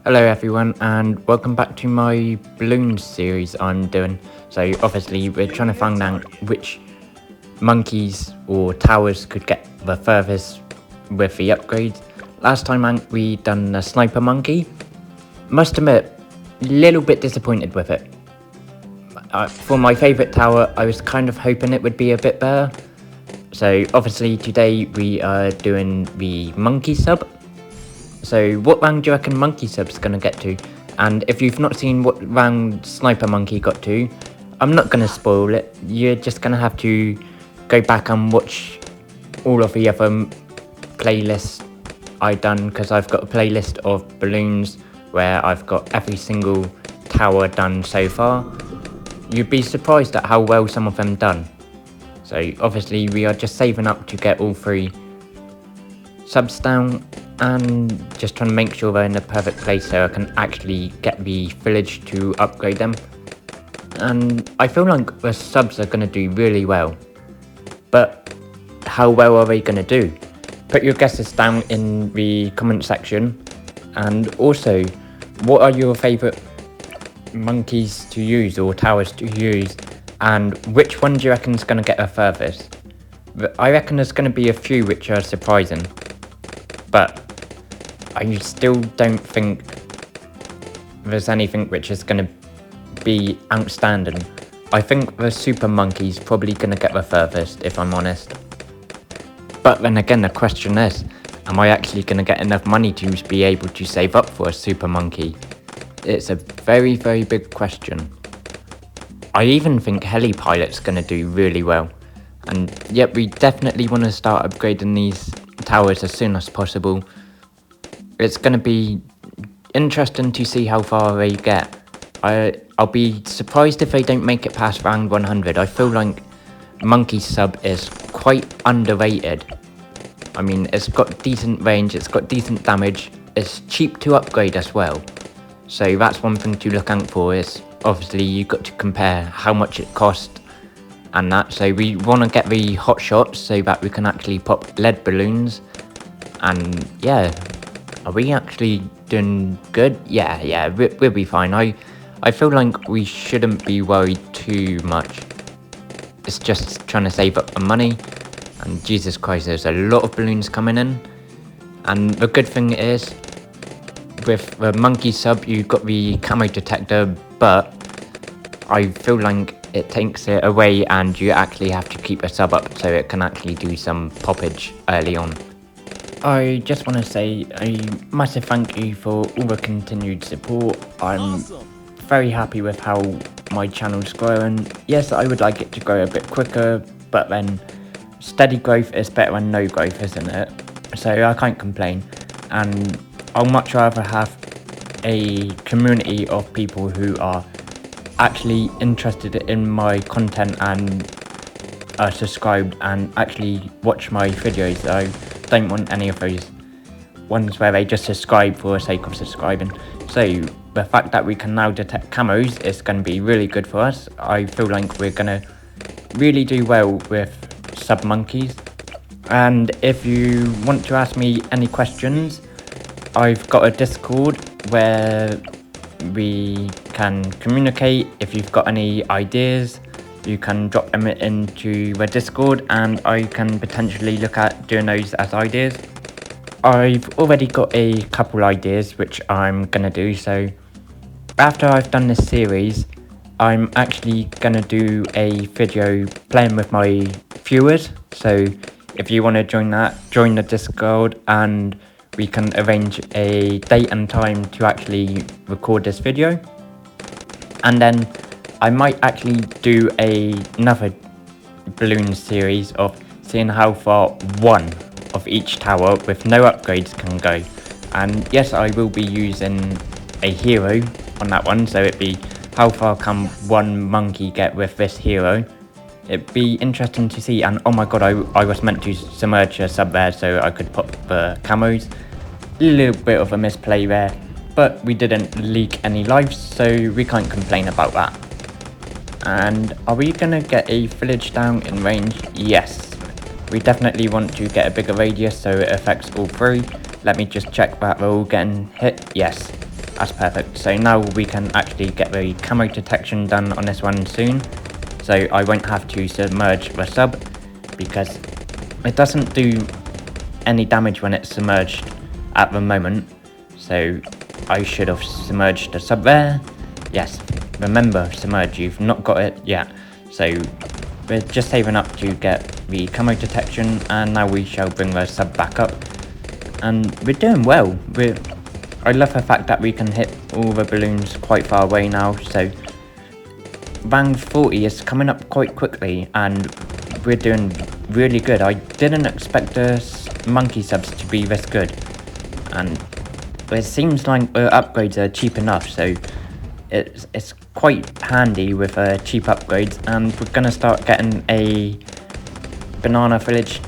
Hello everyone and welcome back to my Bloons series I'm doing. So obviously we're trying to find out which monkeys or towers could get the furthest with the upgrades. Last time we done a sniper monkey. Must admit, little bit disappointed with it. For my favourite tower I was kind of hoping it would be a bit better. So obviously today we are doing the monkey sub. So what round do you reckon Monkey Sub's going to get to? And if you've not seen what round Sniper Monkey got to, I'm not going to spoil it. You're just going to have to go back and watch all of the other playlists I've done, because I've got a playlist of balloons where I've got every single tower done so far. You'd be surprised at how well some of them done. So obviously we are just saving up to get all three subs down and just trying to make sure they're in the perfect place so I can actually get the village to upgrade them. And I feel like the subs are going to do really well, but how well are they going to do? Put your guesses down in the comment section, and also what are your favourite monkeys to use or towers to use, and which one do you reckon is going to get the furthest? I reckon there's going to be a few which are surprising, but I still don't think there's anything which is going to be outstanding. I think the super monkey's probably going to get the furthest, if I'm honest. But then again, the question is, am I actually going to get enough money to be able to save up for a super monkey? It's a very, very big question. I even think heli pilot's going to do really well. And yet we definitely want to start upgrading these towers as soon as possible. It's going to be interesting to see how far they get. I'll be surprised if they don't make it past round 100. I feel like Monkey Sub is quite underrated. I mean, it's got decent range, it's got decent damage, it's cheap to upgrade as well. So that's one thing to look out for, is obviously you've got to compare how much it costs and that. So we want to get the hot shots so that we can actually pop lead balloons. And yeah, are we actually doing good? Yeah, we'll be fine. I feel like we shouldn't be worried too much. It's just trying to save up the money. And Jesus Christ, there's a lot of balloons coming in. And the good thing is, with the monkey sub, you've got the camo detector, but I feel like it takes it away and you actually have to keep a sub up so it can actually do some poppage early on. I just want to say a massive thank you for all the continued support. I'm very happy with how my channel's growing. Yes, I would like it to grow a bit quicker, but then steady growth is better than no growth, isn't it? So I can't complain, and I'll much rather have a community of people who are actually interested in my content and are subscribed and actually watch my videos. I don't want any of those ones where they just subscribe for the sake of subscribing. So the fact that we can now detect camos is going to be really good for us. I feel like we're going to really do well with sub monkeys. And if you want to ask me any questions, I've got a Discord where we can communicate. If you've got any ideas, you can drop them into the Discord and I can potentially look at doing those as ideas. I've already got a couple ideas which I'm going to do, so after I've done this series, I'm actually going to do a video playing with my viewers. So if you want to join that, join the Discord and we can arrange a date and time to actually record this video. And then I might actually do another balloon series of seeing how far one of each tower with no upgrades can go. And yes, I will be using a hero on that one, so it'd be how far can one monkey get with this hero. It'd be interesting to see. And oh my god, I was meant to submerge a sub there so I could pop the camos. A little bit of a misplay there, but we didn't leak any lives, so we can't complain about that. And are we gonna get a village down in range? Yes, we definitely want to get a bigger radius so it affects all three. Let me just check that we're all getting hit. Yes, That's perfect. So now we can actually get the camo detection done on this one soon. So I won't have to submerge the sub because it doesn't do any damage when it's submerged at the moment. So I should have submerged the sub there. Yes, remember submerge, you've not got it yet. So we're just saving up to get the camo detection, and now we shall bring the sub back up. And we're doing well. I love the fact that we can hit all the balloons quite far away now, so rank 40 is coming up quite quickly and we're doing really good. I didn't expect the monkey subs to be this good, and it seems like the upgrades are cheap enough, so it's quite handy with cheap upgrades. And we're gonna start getting a banana village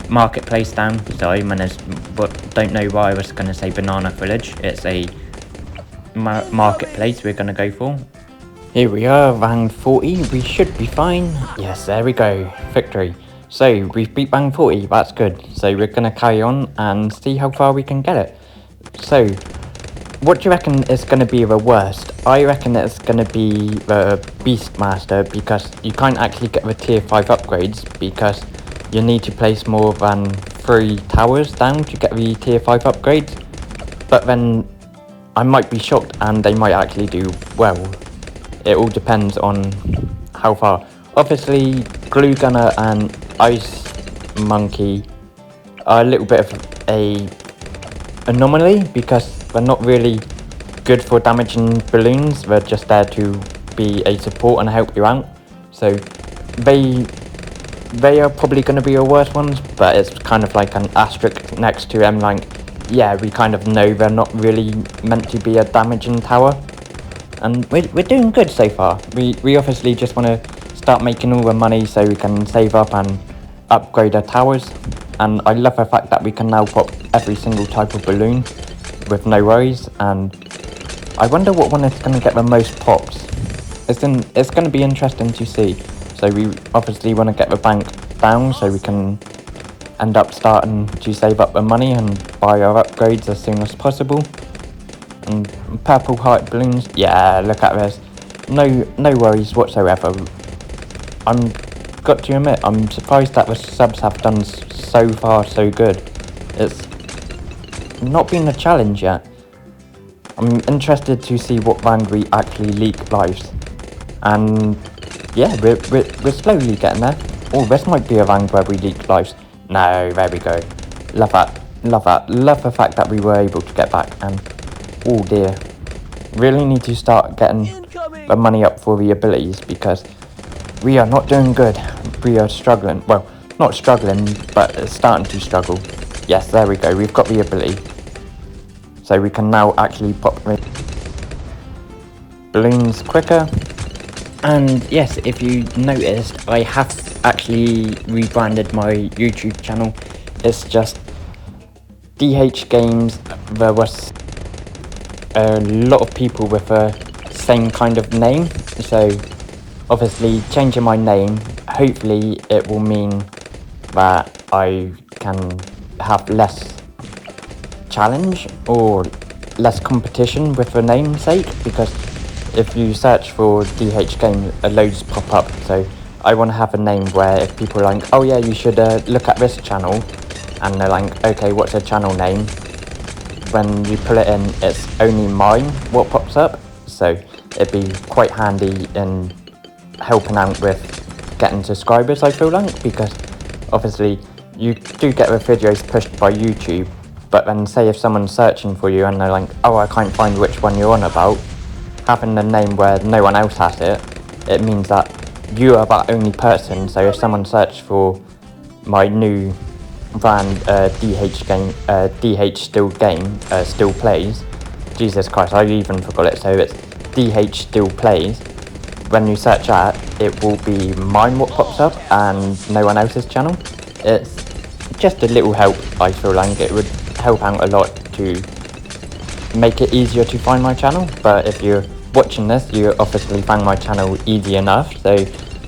marketplace down. Sorry, don't know why I was gonna say banana village. It's a marketplace we're gonna go for. Here we are, rank 40. We should be fine. Yes, there we go, victory. So we've beat rank 40, that's good. So we're gonna carry on and see how far we can get it. So what do you reckon is going to be the worst? I reckon it's going to be the Beastmaster, because you can't actually get the tier 5 upgrades because you need to place more than 3 towers down to get the tier 5 upgrades. But then I might be shocked and they might actually do well. It all depends on how far. Obviously Glue Gunner and Ice Monkey are a little bit of a anomaly because they're not really good for damaging balloons. They're just there to be a support and help you out. So they are probably going to be your worst ones, but it's kind of like an asterisk next to them, like, yeah, we kind of know they're not really meant to be a damaging tower. And we're doing good so far. We obviously just want to start making all the money so we can save up and upgrade our towers. And I love the fact that we can now pop every single type of balloon with no worries. And I wonder what one is going to get the most pops. It's going to be interesting to see. So we obviously want to get the bank down so we can end up starting to save up the money and buy our upgrades as soon as possible. And purple heart balloons, yeah, look at this. No worries whatsoever. Got to admit, I'm surprised that the subs have done so far so good. It's not been a challenge yet. I'm interested to see what rank we actually leak lives. And yeah, we're slowly getting there. Oh, this might be a rank where we leak lives. No, there we go. Love that. Love the fact that we were able to get back. And oh dear, really need to start getting the money up for the abilities because we are not doing good. We are struggling. Well, not struggling, but it's starting to struggle. Yes, there we go. We've got the ability. So we can now actually pop balloons quicker. And yes, if you noticed, I have actually rebranded my YouTube channel. It's just DH Games. There was a lot of people with the same kind of name, so obviously changing my name, hopefully it will mean that I can have less challenge or less competition with the namesake, because if you search for DH Games, loads pop up. So I want to have a name where if people are like, oh yeah, you should look at this channel, and they're like, okay, what's a channel name? When you pull it in, it's only mine what pops up. So it'd be quite handy in helping out with getting subscribers, I feel like, because obviously you do get the videos pushed by YouTube, but then say if someone's searching for you and they're like, oh, I can't find which one you're on about, having the name where no one else has it, it means that you are that only person. So if someone searched for my new brand, DH Still Plays, Jesus Christ, I even forgot it, so it's DH Still Plays. When you search that, it will be mine what pops up and no one else's channel. It's just a little help, I feel like it would help out a lot to make it easier to find my channel. But if you're watching this, you obviously found my channel easy enough, so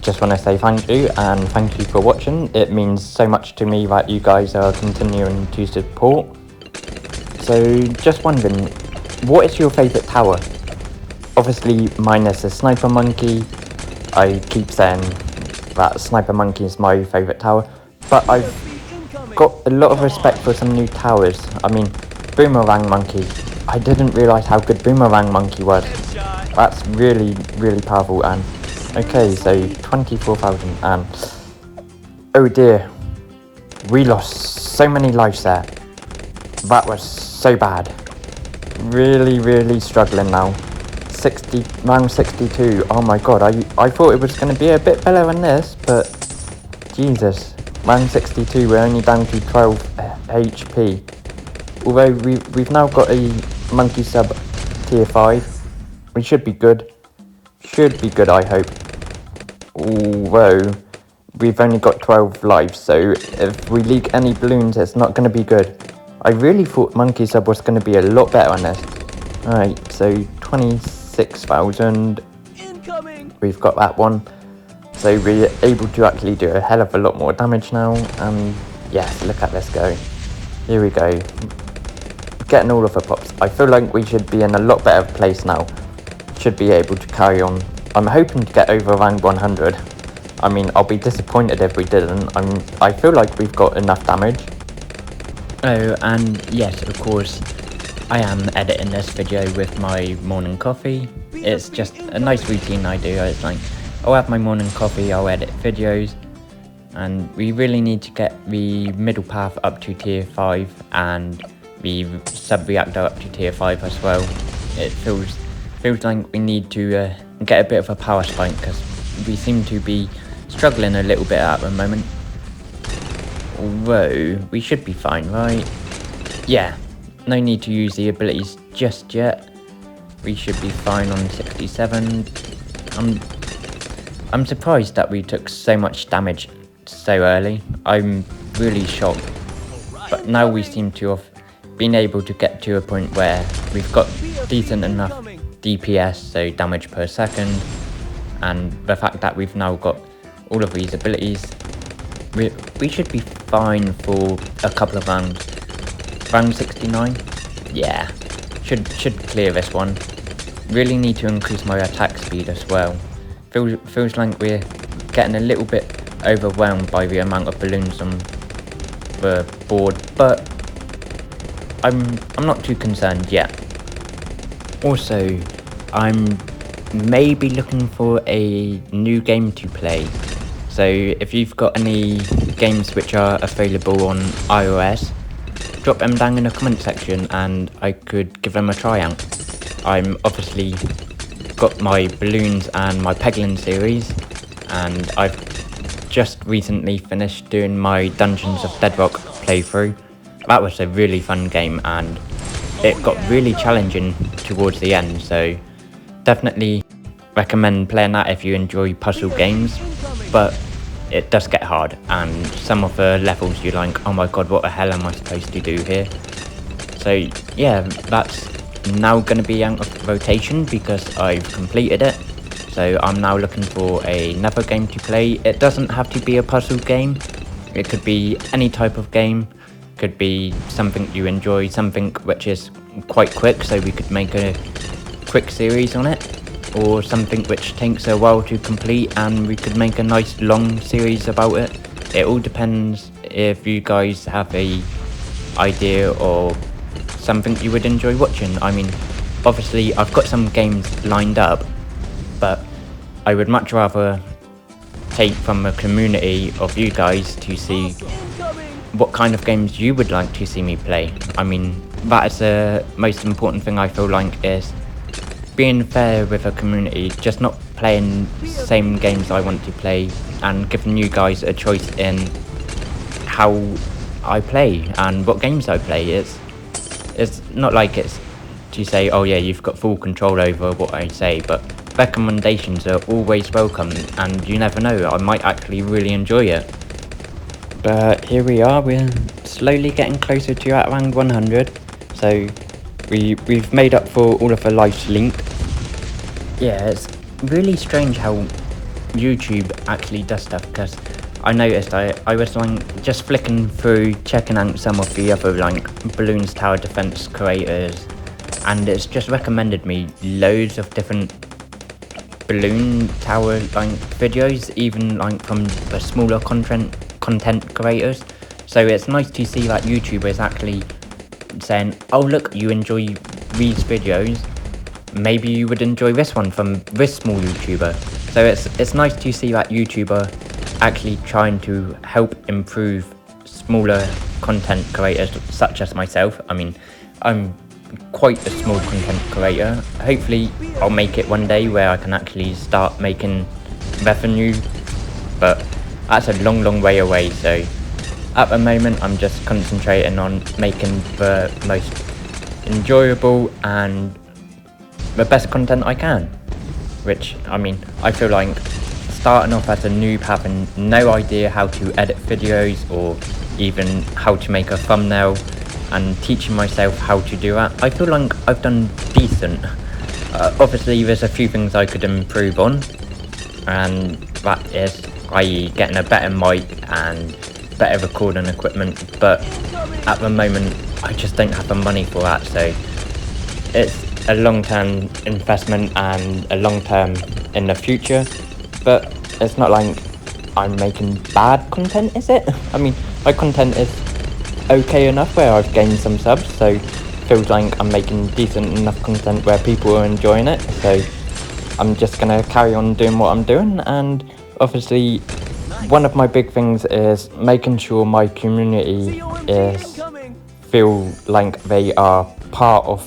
just want to say thank you, and thank you for watching. It means so much to me that you guys are continuing to support. So just wondering, what is your favourite tower? Obviously mine is a Sniper Monkey. I keep saying that Sniper Monkey is my favourite tower, but I've got a lot of respect for some new towers. I mean, Boomerang Monkey. I didn't realise how good Boomerang Monkey was. That's really, really powerful. And okay, so 24,000 and oh dear, we lost so many lives there. That was so bad. Really, really struggling now. Round 62. Oh my god, I thought it was going to be a bit better than this, but Jesus. Round 62, we're only down to 12 HP. Although we've now got a monkey sub tier 5. We should be good. Should be good, I hope. Although, we've only got 12 lives, so if we leak any balloons, it's not going to be good. I really thought monkey sub was going to be a lot better on this. Alright, so 26,000. We've got that one. So we're able to actually do a hell of a lot more damage now. Yes, look at this go. Here we go. Getting all of the pops. I feel like we should be in a lot better place now. Should be able to carry on. I'm hoping to get over around 100. I mean, I'll be disappointed if we didn't. I feel like we've got enough damage. Oh, and yes, of course, I am editing this video with my morning coffee. It's just a nice routine I do. It's like, I'll have my morning coffee, I'll edit videos, and we really need to get the middle path up to tier 5 and the sub-reactor up to tier 5 as well. It feels like we need to get a bit of a power spike because we seem to be struggling a little bit at the moment. Although, we should be fine, right? Yeah, no need to use the abilities just yet. We should be fine on 67. I'm surprised that we took so much damage so early. I'm really shocked. But now we seem to have been able to get to a point where we've got decent enough DPS, so damage per second, and the fact that we've now got all of these abilities, we should be fine for a couple of rounds. Round 69? Yeah, should clear this one. Really need to increase my attack speed as well. Feels like we're getting a little bit overwhelmed by the amount of balloons on the board, but I'm not too concerned yet. Also, I'm maybe looking for a new game to play. So if you've got any games which are available on iOS, drop them down in the comment section and I could give them a try out. I'm obviously got my Bloons and my Peglin series, and I've just recently finished doing my Dungeons of Bedrock playthrough. That was a really fun game and it got really challenging towards the end, so definitely recommend playing that if you enjoy puzzle games, but it does get hard and some of the levels you're like, oh my god, what the hell am I supposed to do here? So yeah, that's now going to be out of rotation because I've completed it. So I'm now looking for another game to play. It doesn't have to be a puzzle game. It could be any type of game. Could be something you enjoy, something which is quite quick, so we could make a quick series on it. Or something which takes a while to complete and we could make a nice long series about it. It all depends if you guys have a idea or something you would enjoy watching. I mean, obviously I've got some games lined up, but I would much rather take from the community of you guys to see what kind of games you would like to see me play. I mean, that is the most important thing I feel like, is being fair with a community, just not playing the same games I want to play and giving you guys a choice in how I play and what games I play. It's not like it's to say, oh yeah, you've got full control over what I say, but recommendations are always welcome and you never know, I might actually really enjoy it. But here we are, we're slowly getting closer to at around 100, so we've made up for all of the lives linked. Yeah, it's really strange how YouTube actually does stuff, because I noticed I was like just flicking through, checking out some of the other like Bloons Tower Defense creators, and it's just recommended me loads of different balloon tower like videos, even like from the smaller content creators. So it's nice to see that YouTubers actually saying, oh look, you enjoy these videos, maybe you would enjoy this one from this small YouTuber. So it's nice to see that YouTuber actually trying to help improve smaller content creators such as myself. I mean, I'm quite a small content creator. Hopefully I'll make it one day where I can actually start making revenue, but that's a long way away. So at the moment I'm just concentrating on making the most enjoyable and the best content I can, which, I mean, I feel like starting off as a noob, having no idea how to edit videos or even how to make a thumbnail, and teaching myself how to do that, I feel like I've done decent. Obviously there's a few things I could improve on, and that is, i.e. getting a better mic and better recording equipment, but at the moment I just don't have the money for that, so it's a long-term investment and a long-term in the future. But it's not like I'm making bad content, is it? I mean, my content is okay enough where I've gained some subs, so feels like I'm making decent enough content where people are enjoying it. So I'm just gonna carry on doing what I'm doing, and obviously one of my big things is making sure my community is feel like they are part of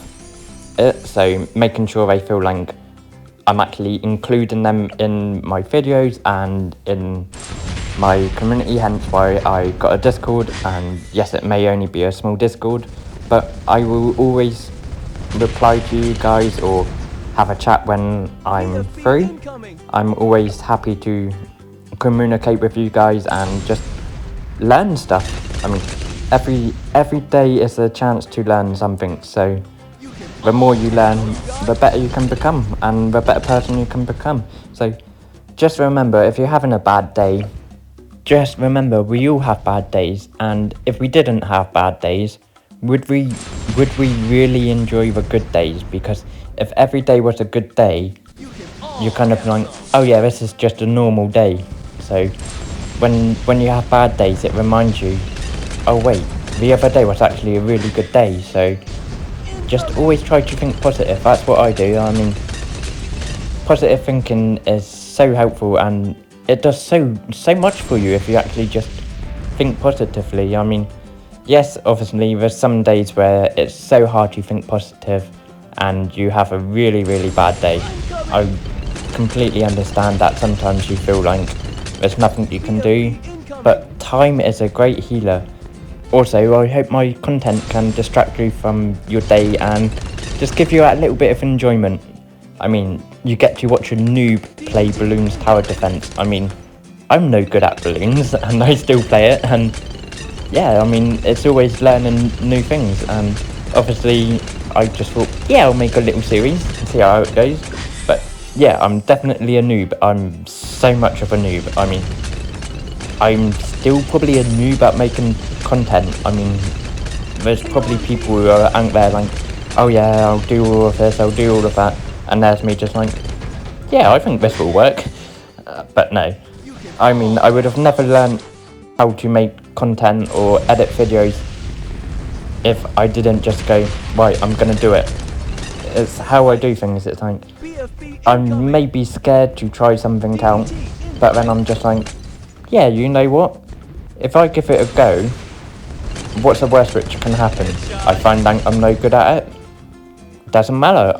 it, so making sure they feel like I'm actually including them in my videos and in my community, hence why I got a Discord. And yes, it may only be a small Discord, but I will always reply to you guys or have a chat when I'm free. I'm always happy to communicate with you guys and just learn stuff. I mean, every day is a chance to learn something, so the more you learn, the better you can become and the better person you can become. So just remember, if you're having a bad day, just remember we all have bad days, and if we didn't have bad days, would we really enjoy the good days? Because if every day was a good day, you're kind of like, oh yeah, this is just a normal day. So when you have bad days, it reminds you, oh wait, the other day was actually a really good day. So just always try to think positive. That's what I do. I mean, positive thinking is so helpful, and it does so much for you if you actually just think positively. I mean, yes, obviously there's some days where it's so hard to think positive and you have a really bad day. I completely understand that sometimes you feel like there's nothing you can do, but time is a great healer. Also, I hope my content can distract you from your day and just give you that little bit of enjoyment. I mean, you get to watch a noob play Bloons Tower Defense. I mean, I'm no good at balloons and I still play it, and yeah, I mean, it's always learning new things, and obviously I just thought, yeah, I'll make a little series and see how it goes. But yeah, I'm definitely a noob. I'm so much of a noob. I mean, I'm still probably a noob at making content. I mean, there's probably people who are out there like, oh yeah, I'll do all of this, I'll do all of that, and there's me just like, yeah, I think this will work. But no, I mean, I would have never learned how to make content or edit videos if I didn't just go, right, I'm gonna do it. It's how I do things. It's like, I'm maybe scared to try something out, but then I'm just like, yeah, you know what? If I give it a go, what's the worst which can happen? I find out I'm no good at it. Doesn't matter.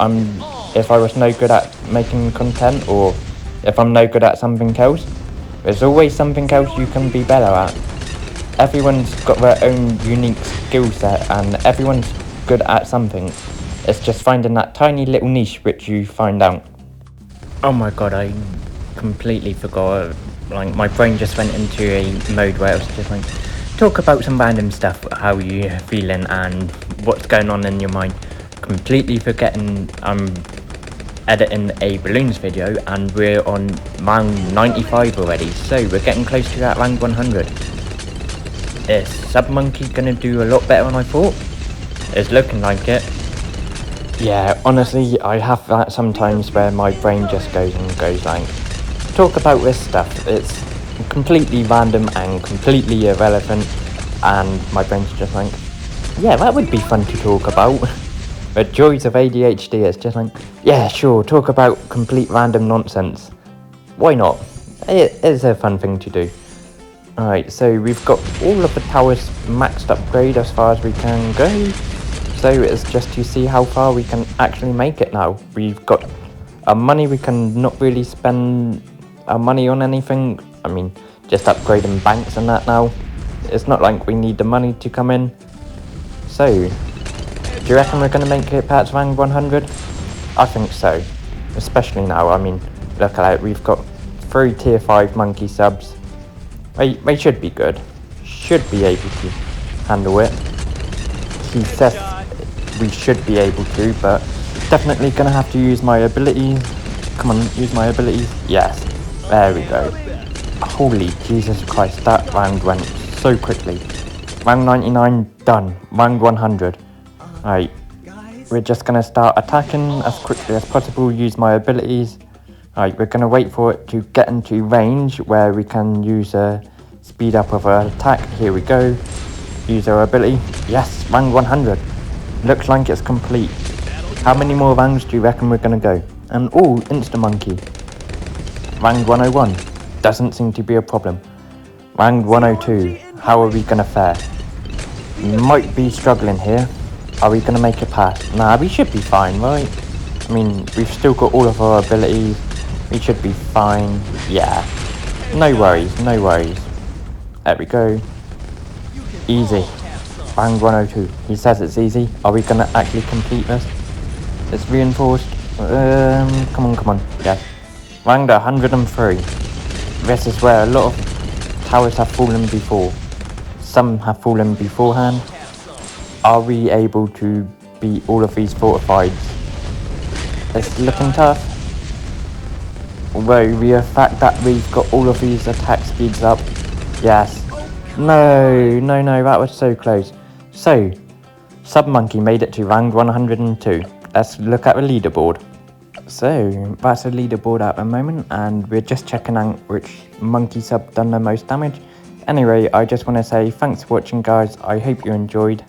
If I was no good at making content, or if I'm no good at something else, there's always something else you can be better at. Everyone's got their own unique skill set and everyone's good at something. It's just finding that tiny little niche which you find out. Oh my god, I completely forgot. Like, my brain just went into a mode where it was just like, talk about some random stuff, how you're feeling and what's going on in your mind. Completely forgetting I'm editing a balloons video and we're on round 95 already, so we're getting close to that round 100. Is Submonkey gonna do a lot better than I thought? It's looking like it. Yeah, honestly, I have that sometimes where my brain just goes and goes like, talk about this stuff. It's completely random and completely irrelevant, and my brain's just like, yeah, that would be fun to talk about. The joys of ADHD is just like, yeah, sure, talk about complete random nonsense. Why not? It is a fun thing to do. Alright, so we've got all of the towers maxed upgrade as far as we can go. So it's just to see how far we can actually make it now. We've got our money, we can not really spend our money on anything. I mean, just upgrading banks and that now. It's not like we need the money to come in. So, do you reckon we're going to make it past rank 100? I think so. Especially now, I mean, look at it, we've got 3 tier 5 monkey subs. They should be good. Should be able to handle it. He says we should be able to, but definitely gonna have to use my abilities. Come on, use my abilities. Yes, there we go. Holy Jesus Christ, that round went so quickly. Round 99 done. Round 100. Right, we're just gonna start attacking as quickly as possible. Use my abilities. Right, we're gonna wait for it to get into range where we can use a speed up of our attack. Here we go. Use our ability. Yes, round 100. Looks like it's complete. How many more rounds do you reckon we're gonna go? And oh, Insta Monkey. Round 101. Doesn't seem to be a problem. Round 102. How are we gonna fare? We might be struggling here. Are we gonna make it past? Nah, we should be fine, right? I mean, we've still got all of our abilities. We should be fine. Yeah. No worries, no worries. There we go. Easy. Round 102. He says it's easy. Are we gonna actually complete this? It's reinforced. Come on. Yes. Round 103. This is where a lot of towers have fallen before. Some have fallen beforehand. Are we able to beat all of these fortifieds? It's looking tough. Although the fact that we've got all of these attack speeds up. Yes. No, that was so close. So, Sub Monkey made it to round 102. Let's look at the leaderboard. So, that's the leaderboard at the moment, and we're just checking out which monkey sub done the most damage. Anyway, I just want to say thanks for watching, guys. I hope you enjoyed.